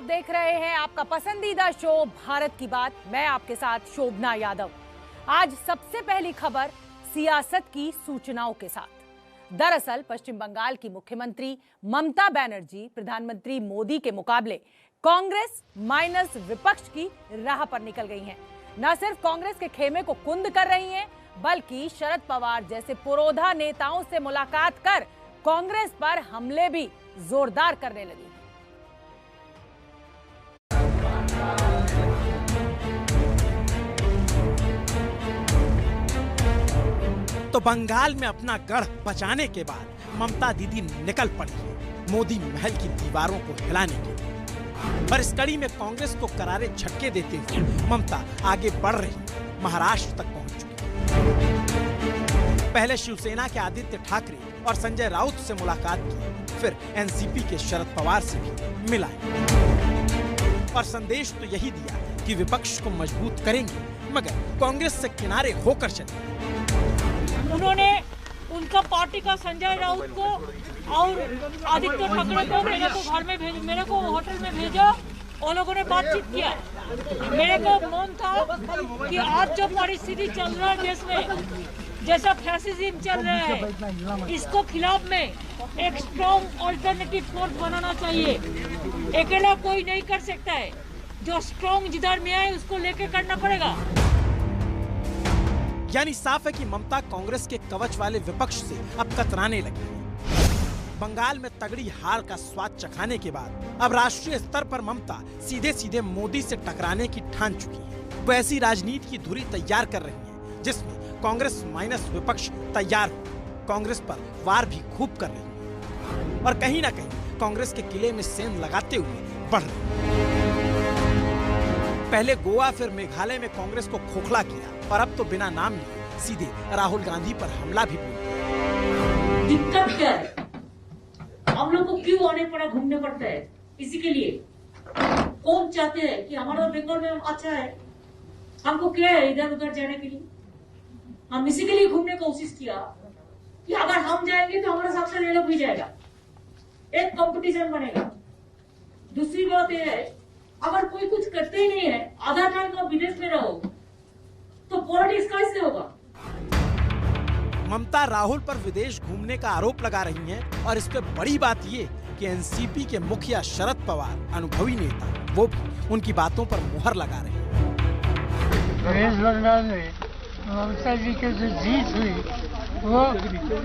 देख रहे हैं आपका पसंदीदा शो भारत की बात। मैं आपके साथ शोभना यादव। आज सबसे पहली खबर सियासत की सूचनाओं के साथ। दरअसल पश्चिम बंगाल की मुख्यमंत्री ममता बनर्जी प्रधानमंत्री मोदी के मुकाबले कांग्रेस माइनस विपक्ष की राह पर निकल गई हैं। न सिर्फ कांग्रेस के खेमे को कुंद कर रही हैं, बल्कि शरद पवार जैसे पुरोधा नेताओं से मुलाकात कर कांग्रेस पर हमले भी जोरदार करने लगी। तो बंगाल में अपना गढ़ बचाने के बाद ममता दीदी निकल पड़ी मोदी महल की दीवारों को हिलाने के लिए। पर इस कड़ी में कांग्रेस को करारे झटके देते हुए ममता आगे बढ़ रही महाराष्ट्र तक पहुंच चुकी। पहले शिवसेना के आदित्य ठाकरे और संजय राउत से मुलाकात की, फिर एनसीपी के शरद पवार से भी मिलाई और संदेश तो यही दिया कि विपक्ष को मजबूत करेंगे, मगर कांग्रेस से किनारे होकर चले। उन्होंने उनका पार्टी का संजय राउत को और आदित्य ठाकरे को मेरे को घर में भेज, मेरे को होटल में भेजा। वो लोगों ने बातचीत किया। मेरे को मन था कि आज जो परिस्थिति चल रहा है देश में, जैसा फैसिज्म चल रहा है, इसको खिलाफ में एक स्ट्रॉन्ग ऑल्टरनेटिव फोर्स बनाना चाहिए। अकेला कोई नहीं कर सकता है। जो स्ट्रॉन्ग जिधर में आए उसको लेके करना पड़ेगा। यानी साफ है कि ममता कांग्रेस के कवच वाले विपक्ष से अब कतराने लगी। बंगाल में तगड़ी हार का स्वाद चखाने के बाद अब राष्ट्रीय स्तर पर ममता सीधे सीधे मोदी से टकराने की ठान चुकी है। वो ऐसी राजनीति की धुरी तैयार कर रही है जिसमें कांग्रेस माइनस विपक्ष तैयार हो, कांग्रेस पर वार भी खूब कर रही है और कहीं ना कहीं कांग्रेस के किले में सेंध लगाते हुए बढ़ रही है। पहले गोवा फिर मेघालय में कांग्रेस को खोखला किया और अब तो बिना नाम लिए सीधे राहुल गांधी पर हमला भी बोल। दिक्कत क्या है? हम लोग को क्यों आने पड़ा, घूमने पड़ता है? इसी के लिए कौन चाहते हैं कि हमारा बंगाल में अच्छा है? हमको क्या है इधर उधर जाने के लिए? हम इसी के लिए घूमने की कोशिश किया कि अगर हम जाएंगे तो हमारे साथ से ये लोग भी जाएगा, एक कंपटीशन बनेगा। दूसरी बात यह है, अगर कोई कुछ करते ही नहीं है, आधा टाइम तो विदेश में रहो, तो पॉलिटिक्स कैसे होगा? ममता राहुल पर विदेश घूमने का आरोप लगा रही हैं और इस पे बड़ी बात ये कि एनसीपी के मुखिया शरद पवार, अनुभवी नेता, वो भी उनकी बातों पर मुहर लगा रहे हैं। वेस्ट बंगाल में ममता जी की जो जीत हुई, वो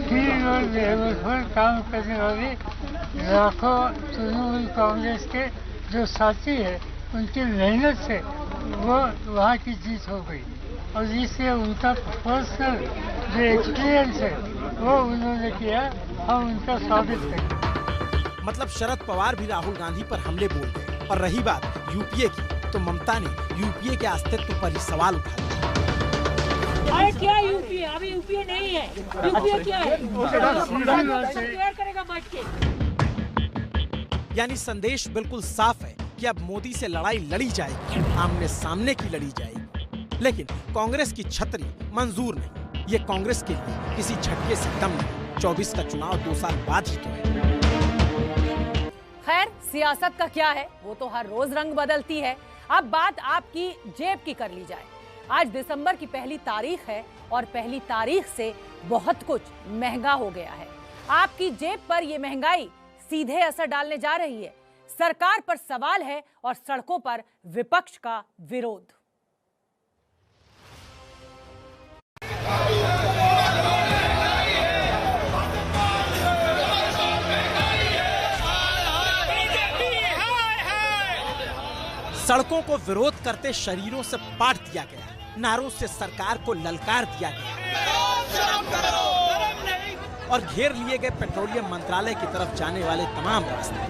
फील्ड और लेवल पर काम करने वाले लाखों तृणमूल कांग्रेस के जो साथी है, उनकी मेहनत से वो वहाँ की जीत हो गई और इससे उनका पर्सनल जो एक्सपीरियंस है वो उन्होंने किया। हम उनका स्वागत करें। मतलब शरद पवार भी राहुल गांधी पर हमले बोल गए। और रही बात यूपीए की, तो ममता ने यूपीए के अस्तित्व पर ही सवाल उठा दिया। अरे क्या यूपीए? अभी यूपीए नहीं है। यूपीए क्या है? तैयार करेगा बैठ के। यानी संदेश बिल्कुल साफ है कि अब मोदी से लड़ाई लड़ी जाएगी, आमने सामने की लड़ी जाएगी। लेकिन कांग्रेस की छतरी मंजूर नहीं। ये कांग्रेस के लिए किसी झटके से कम नहीं। 24 का चुनाव 2 साल बाद ही तो है। खैर, सियासत का क्या है, वो तो हर रोज रंग बदलती है। अब बात आपकी जेब की कर ली जाए। आज दिसंबर की पहली तारीख है और पहली तारीख से बहुत कुछ महंगा हो गया है। आपकी जेब पर ये महंगाई सीधे असर डालने जा रही है। सरकार पर सवाल है और सड़कों पर विपक्ष का विरोध। सड़कों को विरोध करते शरीरों से पाट दिया गया, नारों से सरकार को ललकार दिया गया और घेर लिए गए पेट्रोलियम मंत्रालय की तरफ जाने वाले तमाम रास्ते।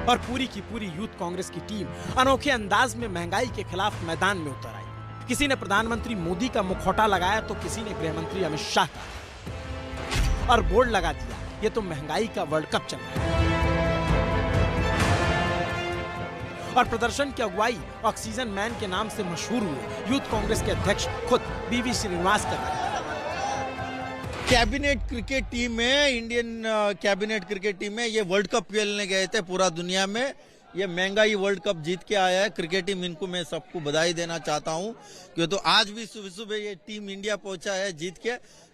और पूरी की पूरी यूथ कांग्रेस की टीम अनोखे अंदाज में महंगाई के खिलाफ मैदान में उतर आई। किसी ने प्रधानमंत्री मोदी का मुखौटा लगाया तो किसी ने गृह मंत्री अमित शाह का, और बोर्ड लगा दिया, ये तो महंगाई का वर्ल्ड कप चल रहा है। और प्रदर्शन की अगुवाई ऑक्सीजन मैन के नाम से मशहूर हुए यूथ कांग्रेस के अध्यक्ष खुद बीवी श्रीनिवास कर रहे हैं। कैबिनेट क्रिकेट टीम में, इंडियन कैबिनेट क्रिकेट टीम में ये वर्ल्ड कप खेलने गए थे पूरा दुनिया में। ये महंगाई वर्ल्ड कप जीत के आया है क्रिकेट टीम, इनको मैं सबको बधाई देना चाहता हूं। क्यों तो आज भी सुबह सुबह ये टीम इंडिया पहुंचा है जीत के,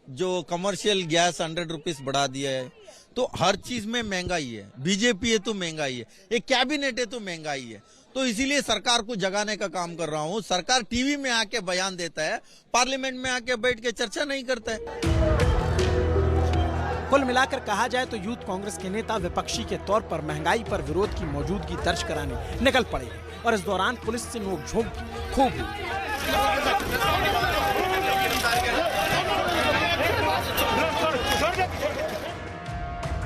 जो कमर्शियल गैस 100 रुपीज बढ़ा दिया है। तो हर चीज में महंगाई है, बीजेपी है तो महंगाई है, एक कैबिनेट है तो महंगाई है। तो इसीलिए सरकार को जगाने का काम कर रहा हूं। सरकार टीवी में आके बयान देता है, पार्लियामेंट में आके बैठ के चर्चा नहीं करता है। कुल मिलाकर कहा जाए तो यूथ कांग्रेस के नेता विपक्षी के तौर पर महंगाई पर विरोध की मौजूदगी दर्ज कराने निकल पड़े हैं और इस दौरान पुलिस से नोकझोंक भी खूब हुई।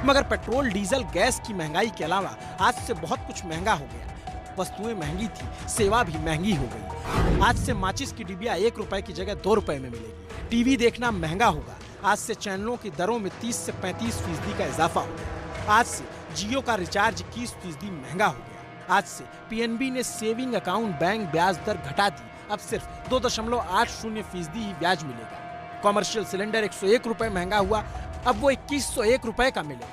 मगर पेट्रोल, डीजल, गैस की महंगाई के अलावा आज से बहुत कुछ महंगा हो गया। वस्तुएं महंगी थी, सेवा भी महंगी हो गई। आज से माचिस की डिबिया 1 रुपए की जगह 2 रुपए में मिलेगी। टीवी देखना महंगा होगा। आज से चैनलों की दरों में 30 से 35% का इजाफा हो गया। आज से जियो का रिचार्ज 21% महंगा हो गया। आज से पीएनबी ने सेविंग अकाउंट बैंक ब्याज दर घटा दी। अब सिर्फ 2.80% ही ब्याज मिलेगा। कॉमर्शियल सिलेंडर 101 रुपए महंगा हुआ, अब वो 2101 रुपए का मिलेगा।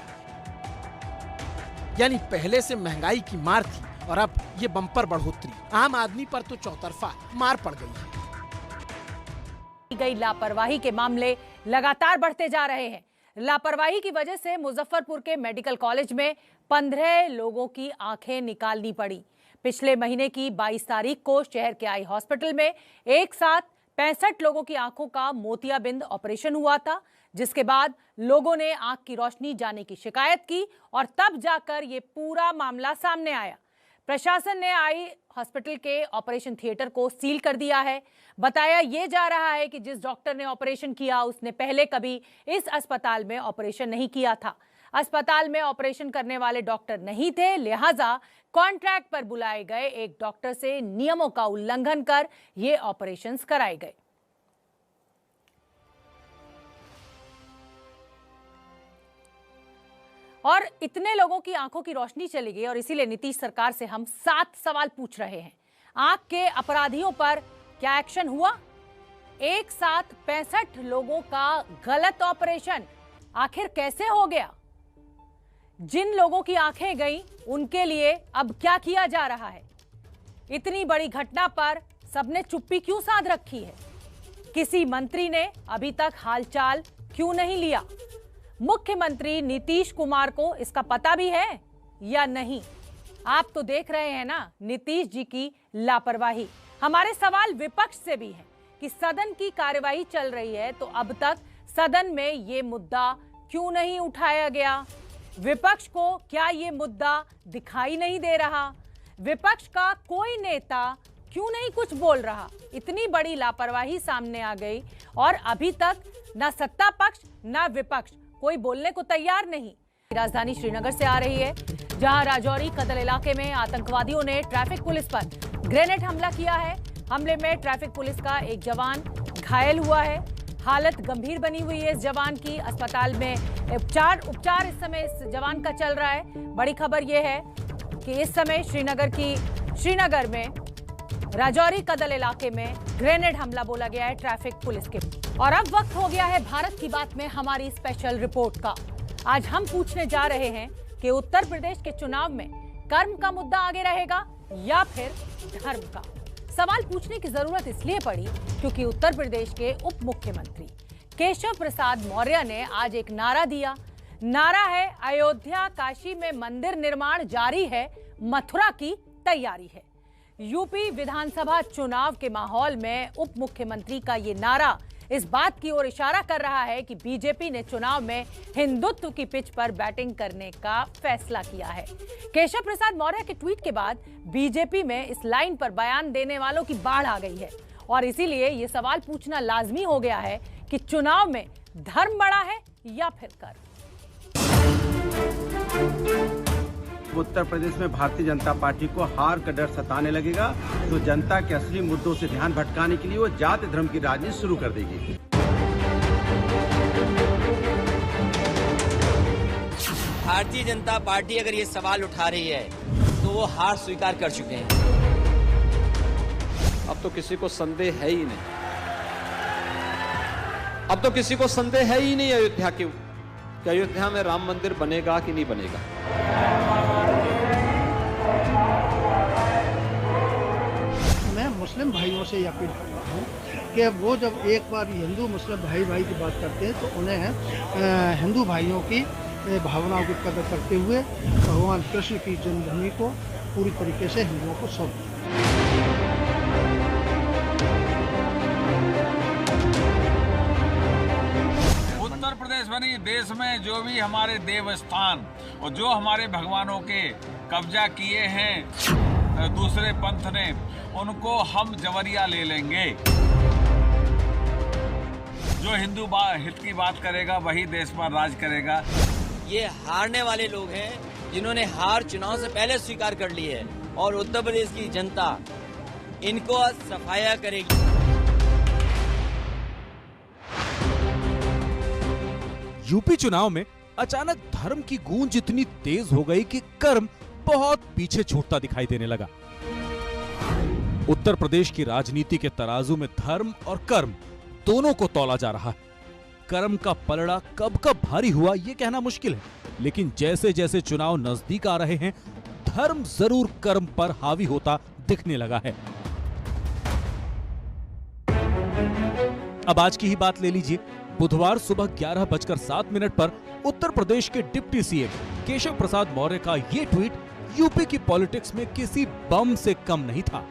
यानी पहले से महंगाई की मार थी और अब ये बम्पर बढ़ोतरी आम आदमी पर तो चौतरफा मार पड़ गई है। गई लापरवाही के मामले लगातार बढ़ते जा रहे हैं। लापरवाही की वजह से मुजफ्फरपुर के मेडिकल कॉलेज में 15 लोगों की आंखें निकालनी पड़ी। पिछले महीने की 22 तारीख को शहर के आई हॉस्पिटल में एक साथ 65 लोगों की आंखों का मोतियाबिंद ऑपरेशन हुआ था, जिसके बाद लोगों ने आंख की रोशनी जाने की शिकायत की और तब जाकर ये पूरा मामला सामने आया। प्रशासन ने आई हॉस्पिटल के ऑपरेशन थिएटर को सील कर दिया है। बताया ये जा रहा है कि जिस डॉक्टर ने ऑपरेशन किया उसने पहले कभी इस अस्पताल में ऑपरेशन नहीं किया था। अस्पताल में ऑपरेशन करने वाले डॉक्टर नहीं थे, लिहाजा कॉन्ट्रैक्ट पर बुलाए गए एक डॉक्टर से नियमों का उल्लंघन कर ये ऑपरेशंस कराए गए। और इतने लोगों की आंखों की रोशनी चली गई और इसीलिए नीतीश सरकार से हम 7 सवाल पूछ रहे हैं। आंख के अपराधियों पर क्या एक्शन हुआ? एक साथ 65 लोगों का गलत ऑपरेशन आखिर कैसे हो गया? जिन लोगों की आंखें गईं उनके लिए अब क्या किया जा रहा है? इतनी बड़ी घटना पर सबने चुप्पी क्यों साध रखी है? किसी मंत्री ने अभी तक हालचाल क्यों नहीं लिया? मुख्यमंत्री नीतीश कुमार को इसका पता भी है या नहीं? आप तो देख रहे हैं ना नीतीश जी की लापरवाही। हमारे सवाल विपक्ष से भी है कि सदन की कार्यवाही चल रही है तो अब तक सदन में ये मुद्दा क्यों नहीं उठाया गया? विपक्ष को क्या ये मुद्दा दिखाई नहीं दे रहा? विपक्ष का कोई नेता क्यों नहीं कुछ बोल रहा? इतनी बड़ी लापरवाही सामने आ गई और अभी तक ना सत्ता पक्ष ना विपक्ष कोई बोलने को तैयार नहीं। राजधानी श्रीनगर से आ रही है, जहां राजौरी कदल इलाके में आतंकवादियों ने ट्रैफिक पुलिस पर ग्रेनेड हमला किया है। हमले में ट्रैफिक पुलिस का एक जवान घायल हुआ है। हालत गंभीर बनी हुई है इस जवान की। अस्पताल में उपचार इस समय इस जवान का चल रहा है। बड़ी खबर यह है कि इस समय श्रीनगर में राजौरी कदल इलाके में ग्रेनेड हमला बोला गया है ट्रैफिक पुलिस के। और अब वक्त हो गया है भारत की बात में हमारी स्पेशल रिपोर्ट का। आज हम पूछने जा रहे हैं कि उत्तर प्रदेश के चुनाव में कर्म का मुद्दा आगे रहेगा या फिर धर्म का? सवाल पूछने की जरूरत इसलिए पड़ी क्योंकि उत्तर प्रदेश के उप मुख्यमंत्री केशव प्रसाद मौर्य ने आज एक नारा दिया। नारा है, अयोध्या काशी में मंदिर निर्माण जारी है, मथुरा की तैयारी है। यूपी विधानसभा चुनाव के माहौल में उप मुख्यमंत्री का ये नारा इस बात की ओर इशारा कर रहा है कि बीजेपी ने चुनाव में हिंदुत्व की पिच पर बैटिंग करने का फैसला किया है। केशव प्रसाद मौर्य के ट्वीट के बाद बीजेपी में इस लाइन पर बयान देने वालों की बाढ़ आ गई है और इसीलिए ये सवाल पूछना लाजमी हो गया है कि चुनाव में धर्म बड़ा है या फिर कर्म। उत्तर प्रदेश में भारतीय जनता पार्टी को हार का डर सताने लगेगा तो जनता के असली मुद्दों से ध्यान भटकाने के लिए वो जाति धर्म की राजनीति शुरू कर देगी। भारतीय जनता पार्टी अगर ये सवाल उठा रही है तो वो हार स्वीकार कर चुके हैं। अब तो किसी को संदेह है ही नहीं अब तो किसी को संदेह है ही नहीं अयोध्या के कि अयोध्या में राम मंदिर बनेगा कि नहीं बनेगा। मैं मुस्लिम भाइयों से ये अपील करता हूँ कि वो जब एक बार हिंदू मुस्लिम भाई की बात करते हैं तो उन्हें हिंदू भाइयों की भावनाओं की कदर करते हुए भगवान कृष्ण की जन्मभूमि को पूरी तरीके से हिंदुओं को सौंप दें। उत्तर प्रदेश बनी देश में जो भी हमारे देवस्थान और जो हमारे भगवानों के कब्जा किए हैं दूसरे पंथ ने, उनको हम जबरिया ले लेंगे। जो हिंदू हित की बात करेगा वही देश पर राज करेगा। ये हारने वाले लोग हैं जिन्होंने हार चुनाव से पहले स्वीकार कर ली है और उत्तर प्रदेश की जनता इनको सफाया करेगी। यूपी चुनाव में अचानक धर्म की गूंज इतनी तेज हो गई कि कर्म बहुत पीछे छूटता दिखाई देने लगा। उत्तर प्रदेश की राजनीति के तराजू में धर्म और कर्म दोनों को तौला जा रहा है। कर्म का पलड़ा कब कब भारी हुआ ये कहना मुश्किल है, लेकिन जैसे जैसे चुनाव नजदीक आ रहे हैं धर्म जरूर कर्म पर हावी होता दिखने लगा है। अब आज की ही बात ले लीजिए। बुधवार सुबह 11:07 पर उत्तर प्रदेश के डिप्टी सीएम केशव प्रसाद मौर्य का ये ट्वीट यूपी की पॉलिटिक्स में किसी बम से कम नहीं था।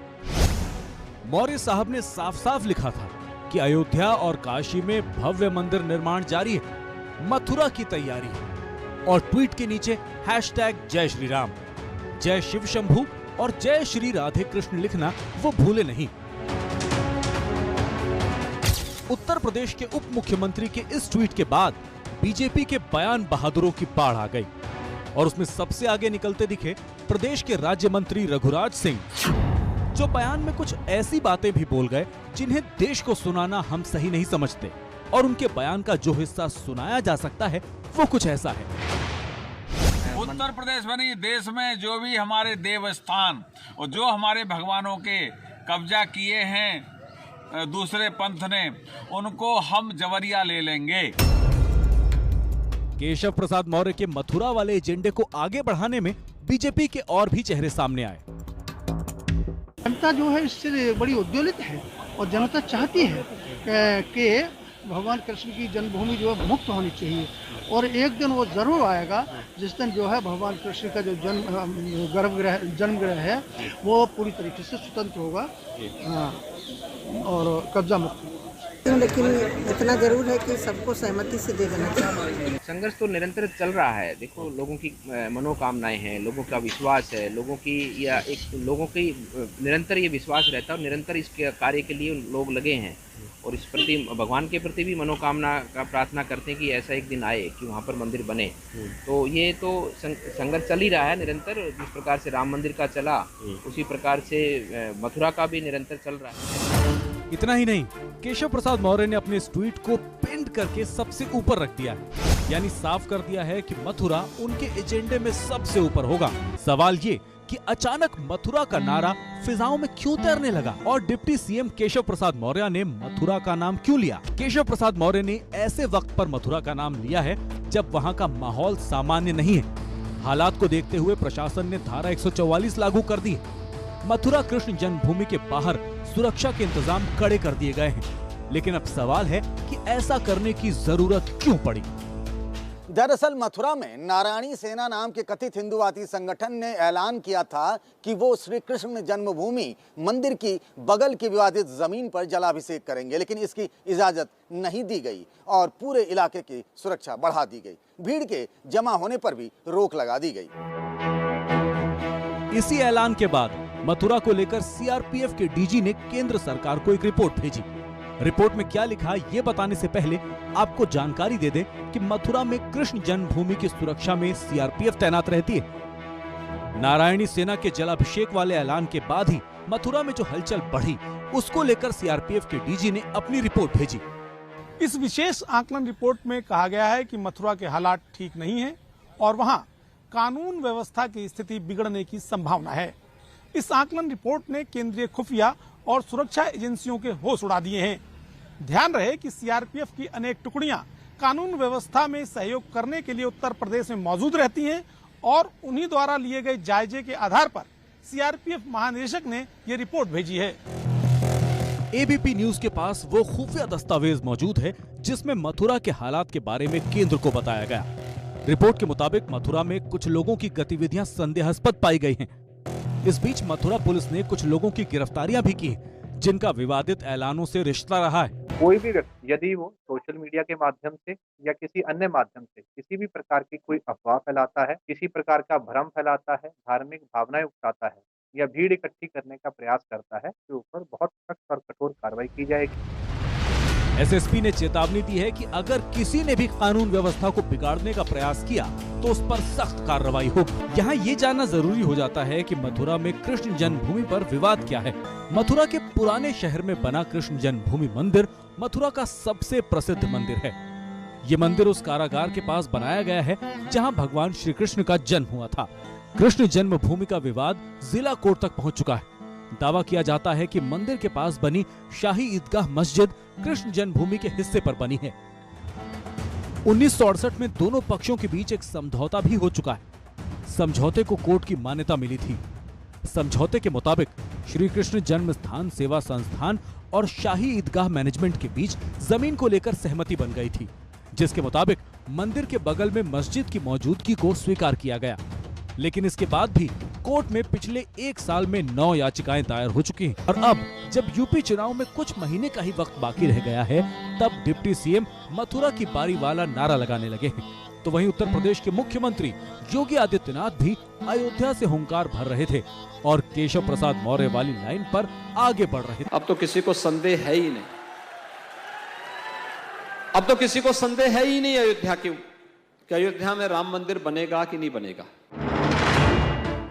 मौर्य साहब ने साफ साफ लिखा था कि अयोध्या और काशी में भव्य मंदिर निर्माण जारी है, मथुरा की तैयारी है। और ट्वीट के नीचे #जय श्री राम, जय शिव शंभू और जय श्री राधे कृष्ण लिखना वो भूले नहीं। उत्तर प्रदेश के उप मुख्यमंत्री के इस ट्वीट के बाद बीजेपी के बयान बहादुरों की बाढ़ आ गई और उसमें सबसे आगे निकलते दिखे प्रदेश के राज्य मंत्री रघुराज सिंह, जो बयान में कुछ ऐसी बातें भी बोल गए जिन्हें देश को सुनाना हम सही नहीं समझते। और उनके बयान का जो हिस्सा सुनाया जा सकता है वो कुछ ऐसा है। उत्तर प्रदेश बनी देश में जो भी हमारे देवस्थान और जो हमारे भगवानों के कब्जा किए हैं दूसरे पंथ ने, उनको हम जबरिया ले लेंगे। केशव प्रसाद मौर्य के मथुरा वाले एजेंडे को आगे बढ़ाने में बीजेपी के और भी चेहरे सामने आए। जनता जो है इससे बड़ी उद्वेलित है और जनता चाहती है कि भगवान कृष्ण की जन्मभूमि जो है मुक्त होनी चाहिए। और एक दिन वो जरूर आएगा जिस दिन जो है भगवान कृष्ण का जो जन्मगृह है वो पूरी तरीके से स्वतंत्र होगा और कब्जा मुक्त। लेकिन इतना जरूर है कि सबको सहमति से दे देना चाहिए। संघर्ष तो निरंतर चल रहा है। देखो, लोगों की मनोकामनाएं हैं, लोगों का विश्वास है, लोगों की निरंतर ये विश्वास रहता है और निरंतर इस कार्य के लिए लोग लगे हैं और इस प्रति भगवान के प्रति भी मनोकामना का प्रार्थना करते हैं कि ऐसा एक दिन आए कि वहाँ पर मंदिर बने। तो ये तो संघर्ष चल ही रहा है निरंतर। जिस प्रकार से राम मंदिर का चला उसी प्रकार से मथुरा का भी निरंतर चल रहा है। इतना ही नहीं, केशव प्रसाद मौर्य ने अपने इस ट्वीट को पिन करके सबसे ऊपर रख दिया है, यानी साफ कर दिया है कि मथुरा उनके एजेंडे में सबसे ऊपर होगा। सवाल ये कि अचानक मथुरा का नारा फिजाओं में क्यों तैरने लगा और डिप्टी सीएम केशव प्रसाद मौर्य ने मथुरा का नाम क्यों लिया? केशव प्रसाद मौर्य ने ऐसे वक्त पर मथुरा का नाम लिया है जब वहाँ का माहौल सामान्य नहीं है। हालात को देखते हुए प्रशासन ने धारा 144 लागू कर दी है। मथुरा कृष्ण जन्मभूमि के बाहर सुरक्षा के इंतजाम कड़े कर दिए गए हैं। लेकिन अब सवाल है कि ऐसा करने की जरूरत क्यों पड़ी? दरअसल मथुरा में नारायणी सेना नाम के कथित हिंदुवादी संगठन ने ऐलान किया था कि वो श्री कृष्ण जन्मभूमि मंदिर की बगल की विवादित जमीन पर जलाभिषेक करेंगे, लेकिन इसकी इजाजत नहीं दी गई और पूरे इलाके की सुरक्षा बढ़ा दी गई। भीड़ के जमा होने पर भी रोक लगा दी गई। इसी ऐलान के बाद मथुरा को लेकर सीआरपीएफ के डीजी ने केंद्र सरकार को एक रिपोर्ट भेजी। रिपोर्ट में क्या लिखा ये बताने से पहले आपको जानकारी दे दें कि मथुरा में कृष्ण जन्मभूमि की सुरक्षा में सीआरपीएफ तैनात रहती है। नारायणी सेना के जलाभिषेक वाले ऐलान के बाद ही मथुरा में जो हलचल बढ़ी उसको लेकर सीआरपीएफ के डीजी ने अपनी रिपोर्ट भेजी। इस विशेष आकलन रिपोर्ट में कहा गया है कि मथुरा के हालात ठीक नहीं है और वहां कानून व्यवस्था की स्थिति बिगड़ने की संभावना है। इस आकलन रिपोर्ट ने केंद्रीय खुफिया और सुरक्षा एजेंसियों के होश उड़ा दिए हैं। ध्यान रहे कि सीआरपीएफ की अनेक टुकड़ियां कानून व्यवस्था में सहयोग करने के लिए उत्तर प्रदेश में मौजूद रहती हैं और उन्हीं द्वारा लिए गए जायजे के आधार पर सीआरपीएफ महानिदेशक ने ये रिपोर्ट भेजी है। एबीपी न्यूज के पास वो खुफिया दस्तावेज मौजूद है जिसमें मथुरा के हालात के बारे में केंद्र को बताया गया। रिपोर्ट के मुताबिक मथुरा में कुछ लोगों की गतिविधियां संदेहास्पद पाई गई हैं। इस बीच मथुरा पुलिस ने कुछ लोगों की गिरफ्तारियां भी की जिनका विवादित ऐलानों से रिश्ता रहा है। कोई भी व्यक्ति यदि वो सोशल मीडिया के माध्यम से या किसी अन्य माध्यम से किसी भी प्रकार की कोई अफवाह फैलाता है, किसी प्रकार का भ्रम फैलाता है, धार्मिक भावनाएं उकसाता है या भीड़ इकट्ठी करने का प्रयास करता है तो ऊपर बहुत सख्त और कठोर कार्रवाई की जाएगी। एसएसपी ने चेतावनी दी है कि अगर किसी ने भी कानून व्यवस्था को बिगाड़ने का प्रयास किया तो उस पर सख्त कार्रवाई होगी। यहाँ ये जानना जरूरी हो जाता है कि मथुरा में कृष्ण जन्मभूमि पर विवाद क्या है। मथुरा के पुराने शहर में बना कृष्ण जन्मभूमि मंदिर मथुरा का सबसे प्रसिद्ध मंदिर है। ये मंदिर उस कारागार के पास बनाया गया है जहाँ भगवान श्री कृष्ण का जन्म हुआ था। कृष्ण जन्मभूमि का विवाद जिला कोर्ट तक पहुँच चुका है। दावा किया जाता है कि मंदिर के पास बनी शाही ईदगाह मस्जिद कृष्ण जन्मभूमि के हिस्से पर बनी है। 1968 में दोनों पक्षों के बीच एक समझौता भी हो चुका है। समझौते को कोर्ट की मान्यता मिली थी। समझौते के मुताबिक श्री कृष्ण जन्म स्थान सेवा संस्थान और शाही ईदगाह मैनेजमेंट के बीच जमीन को लेकर सहमति बन गई थी, जिसके मुताबिक मंदिर के बगल में मस्जिद की मौजूदगी को स्वीकार किया गया। लेकिन इसके बाद भी कोर्ट में पिछले 1 साल में 9 याचिकाएं दायर हो चुकी हैं और अब जब यूपी चुनाव में कुछ महीने का ही वक्त बाकी रह गया है तब डिप्टी सीएम मथुरा की बारी वाला नारा लगाने लगे हैं। तो वहीं उत्तर प्रदेश के मुख्यमंत्री योगी आदित्यनाथ भी अयोध्या से हुंकार भर रहे थे और केशव प्रसाद मौर्य वाली लाइन पर आगे बढ़ रहे थे। अब तो किसी को संदेह है ही नहीं, अब तो किसी को संदेह है ही नहीं अयोध्या क्यों कि अयोध्या में राम मंदिर बनेगा कि नहीं बनेगा।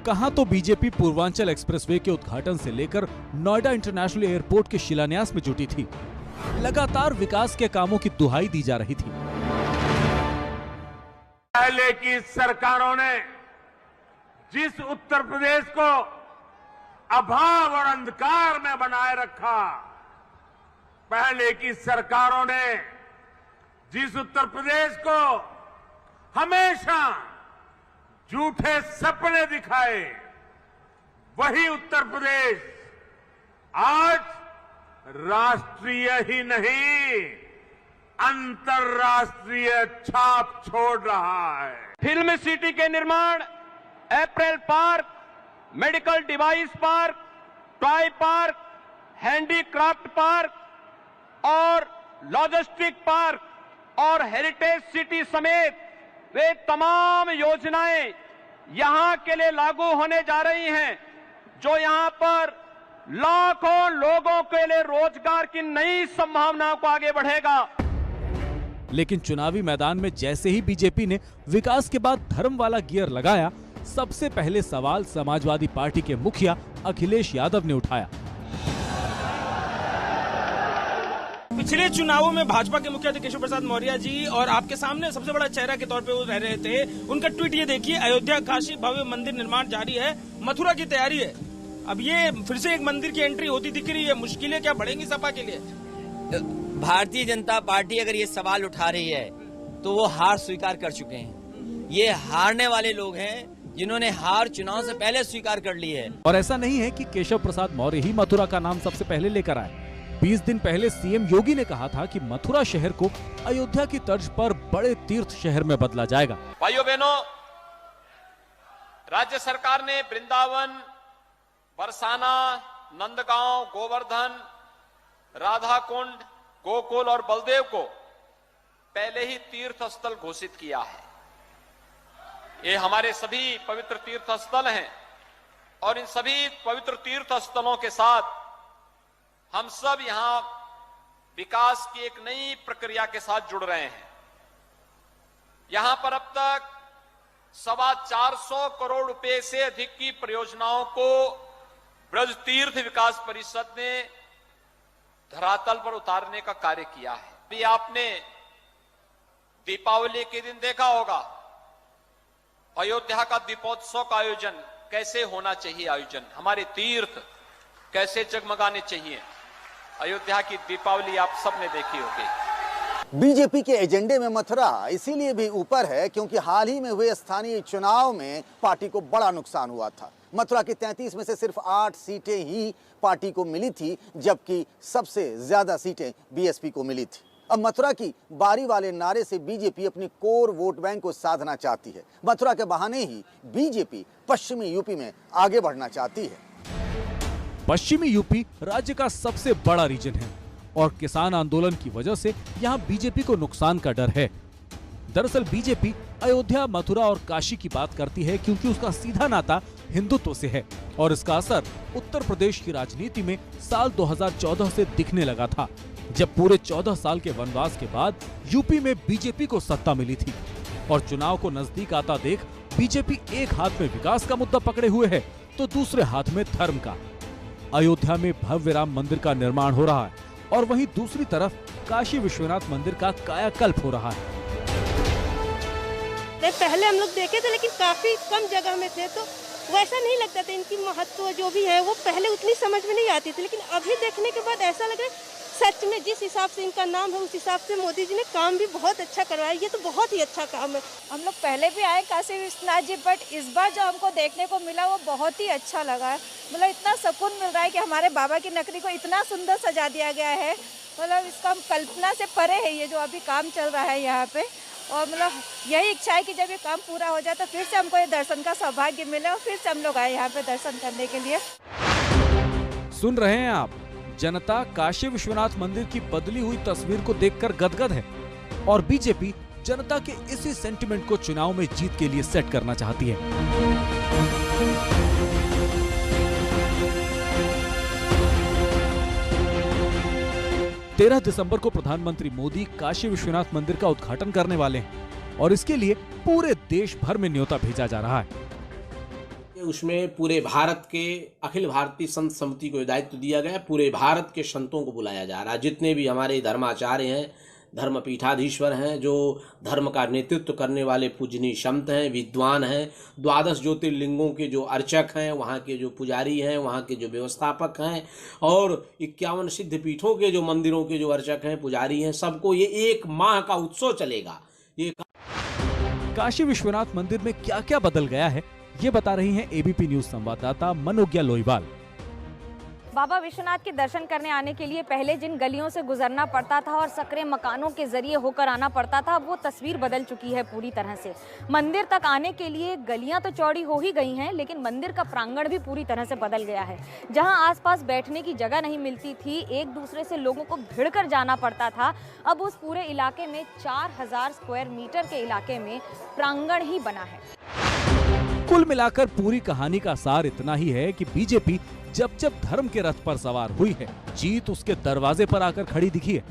कहां तो बीजेपी पूर्वांचल एक्सप्रेसवे के उद्घाटन से लेकर नोएडा इंटरनेशनल एयरपोर्ट के शिलान्यास में जुटी थी। लगातार विकास के कामों की दुहाई दी जा रही थी। पहले की सरकारों ने जिस उत्तर प्रदेश को अभाव और अंधकार में बनाए रखा, पहले की सरकारों ने जिस उत्तर प्रदेश को हमेशा झूठे सपने दिखाए, वही उत्तर प्रदेश आज राष्ट्रीय ही नहीं अंतर्राष्ट्रीय छाप छोड़ रहा है। फिल्म सिटी के निर्माण, apparel park, medical device park, toy park, handicraft park और लॉजिस्टिक पार्क और हेरिटेज सिटी समेत वे तमाम योजनाएं यहां के लिए लागू होने जा रही हैं, जो यहां पर लाखों लोगों के लिए रोजगार की नई संभावनाओं को आगे बढ़ेगा। लेकिन चुनावी मैदान में जैसे ही बीजेपी ने विकास के बाद धर्म वाला गियर लगाया, सबसे पहले सवाल समाजवादी पार्टी के मुखिया अखिलेश यादव ने उठाया। पिछले चुनावों में भाजपा के मुखिया थे केशव प्रसाद मौर्य जी और आपके सामने सबसे बड़ा चेहरा के तौर पे वो रह रहे थे। उनका ट्वीट ये देखिए, अयोध्या काशी भव्य मंदिर निर्माण जारी है, मथुरा की तैयारी है। अब ये फिर से एक मंदिर की एंट्री होती दिख रही है, मुश्किलें क्या बढ़ेंगी सपा के लिए? भारतीय जनता पार्टी अगर ये सवाल उठा रही है तो वो हार स्वीकार कर चुके हैं। ये हारने वाले लोग हैं जिन्होंने हार चुनाव से पहले स्वीकार कर ली है। और ऐसा नहीं है कि केशव प्रसाद मौर्य ही मथुरा का नाम सबसे पहले लेकर आए। 20 दिन पहले सीएम योगी ने कहा था कि मथुरा शहर को अयोध्या की तर्ज पर बड़े तीर्थ शहर में बदला जाएगा। भाइयों बहनों, राज्य सरकार ने वृंदावन, बरसाना, नंदगांव, गोवर्धन, राधाकुंड, गोकुल और बलदेव को पहले ही तीर्थ स्थल घोषित किया है। ये हमारे सभी पवित्र तीर्थ स्थल हैं और इन सभी पवित्र तीर्थ स्थलों के साथ हम सब यहां विकास की एक नई प्रक्रिया के साथ जुड़ रहे हैं। यहां पर अब तक 425 करोड़ रुपए से अधिक की परियोजनाओं को ब्रज तीर्थ विकास परिषद ने धरातल पर उतारने का कार्य किया है। अभी आपने दीपावली के दिन देखा होगा अयोध्या का दीपोत्सव का आयोजन कैसे होना चाहिए, आयोजन हमारे तीर्थ कैसे जगमगाने चाहिए। अयोध्या की दीपावली आप सबने देखी होगी। बीजेपी के एजेंडे में मथुरा इसीलिए भी ऊपर है क्योंकि हाल ही में हुए स्थानीय चुनाव में पार्टी को बड़ा नुकसान हुआ था। मथुरा की 33 में से सिर्फ 8 सीटें ही पार्टी को मिली थी, जबकि सबसे ज्यादा सीटें बीएसपी को मिली थी। अब मथुरा की बारी वाले नारे से बीजेपी अपनी कोर वोट बैंक को साधना चाहती है। मथुरा के बहाने ही बीजेपी पश्चिमी यूपी में आगे बढ़ना चाहती है। पश्चिमी यूपी राज्य का सबसे बड़ा रीजन है और किसान आंदोलन की वजह से यहाँ बीजेपी को नुकसान का डर है। दरअसल बीजेपी अयोध्या, मथुरा और काशी की बात करती है क्योंकि उसका सीधा नाता हिंदुत्व से है और इसका असर उत्तर प्रदेश की राजनीति में साल 2014 से दिखने लगा था, जब पूरे 14 साल के वनवास के बाद यूपी में बीजेपी को सत्ता मिली थी। और चुनाव को नजदीक आता देख बीजेपी एक हाथ में विकास का मुद्दा पकड़े हुए है तो दूसरे हाथ में धर्म का। अयोध्या में भव्य राम मंदिर का निर्माण हो रहा है और वहीं दूसरी तरफ काशी विश्वनाथ मंदिर का कायाकल्प हो रहा है। पहले हम लोग देखे थे लेकिन काफी कम जगह में थे, तो वैसा नहीं लगता था। इनकी महत्व जो भी है वो पहले उतनी समझ में नहीं आती थी, लेकिन अभी देखने के बाद ऐसा लग रहा है सच में जिस हिसाब से इनका नाम है उस हिसाब से मोदी जी ने काम भी बहुत अच्छा करवाया। ये तो बहुत ही अच्छा काम है। हम लोग पहले भी आए काशी विश्वनाथ जी, बट इस बार जो हमको देखने को मिला वो बहुत ही अच्छा लगा है। मतलब इतना सुकून मिल रहा है कि हमारे बाबा की नगरी को इतना सुंदर सजा दिया गया है। मतलब इसका हम कल्पना से परे है ये जो अभी काम चल रहा है यहाँ पे। और मतलब यही इच्छा है कि जब ये काम पूरा हो जाए तो फिर से हमको ये दर्शन का सौभाग्य मिले और फिर से हम लोग आए यहाँ पे दर्शन करने के लिए। सुन रहे हैं आप, जनता काशी विश्वनाथ मंदिर की बदली हुई तस्वीर को देखकर गदगद है और बीजेपी जनता के इसी सेंटिमेंट को चुनाव में जीत के लिए सेट करना चाहती है। 13 दिसंबर को प्रधानमंत्री मोदी काशी विश्वनाथ मंदिर का उद्घाटन करने वाले हैं और इसके लिए पूरे देश भर में न्योता भेजा जा रहा है। उसमें पूरे भारत के अखिल भारतीय संत समिति को दायित्व दिया गया। पूरे भारत के संतों को बुलाया जा रहा है, जितने भी हमारे धर्माचार्य हैं, धर्म पीठाधीश्वर हैं, जो धर्म का नेतृत्व करने वाले पूजनीय संत हैं, विद्वान हैं, 12 ज्योतिर्लिंगों के जो अर्चक हैं, वहाँ के जो पुजारी हैं, वहाँ के जो व्यवस्थापक हैं और 51 सिद्ध पीठों के जो मंदिरों के जो अर्चक हैं, पुजारी हैं, सबको ये एक माह का उत्सव चलेगा। ये काशी विश्वनाथ मंदिर में क्या क्या बदल गया है ये बता रही हैं एबीपी न्यूज संवाददाता मनोज्ञा लोईवाल। बाबा विश्वनाथ के दर्शन करने आने के लिए पहले जिन गलियों से गुजरना पड़ता था और सकरे मकानों के जरिए होकर आना पड़ता था, वो तस्वीर बदल चुकी है पूरी तरह से। मंदिर तक आने के लिए गलियां तो चौड़ी हो ही गई हैं, लेकिन मंदिर का प्रांगण भी पूरी तरह से बदल गया है। जहां आसपास बैठने की जगह नहीं मिलती थी, एक दूसरे से लोगों को भिड़ कर जाना पड़ता था, अब उस पूरे इलाके में 4000 स्क्वायर मीटर के इलाके में प्रांगण ही बना है। कुल मिलाकर पूरी कहानी का सार इतना ही है कि बीजेपी जब जब धर्म के रथ पर सवार हुई है, जीत उसके दरवाजे पर आकर खड़ी दिखी है।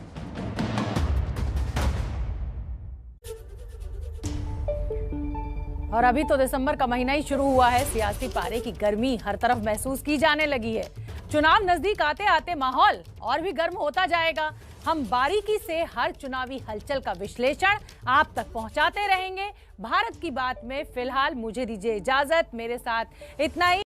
और अभी तो दिसंबर का महीना ही शुरू हुआ है, सियासी पारे की गर्मी हर तरफ महसूस की जाने लगी है। चुनाव नजदीक आते आते माहौल और भी गर्म होता जाएगा। हम बारीकी से हर चुनावी हलचल का विश्लेषण आप तक पहुंचाते रहेंगे। भारत की बात में फिलहाल मुझे दीजिए इजाजत, मेरे साथ इतना ही।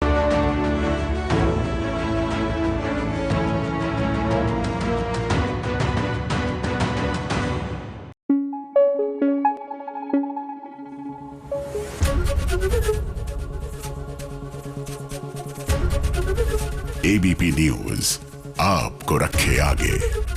एबीपी न्यूज आपको रखे आगे।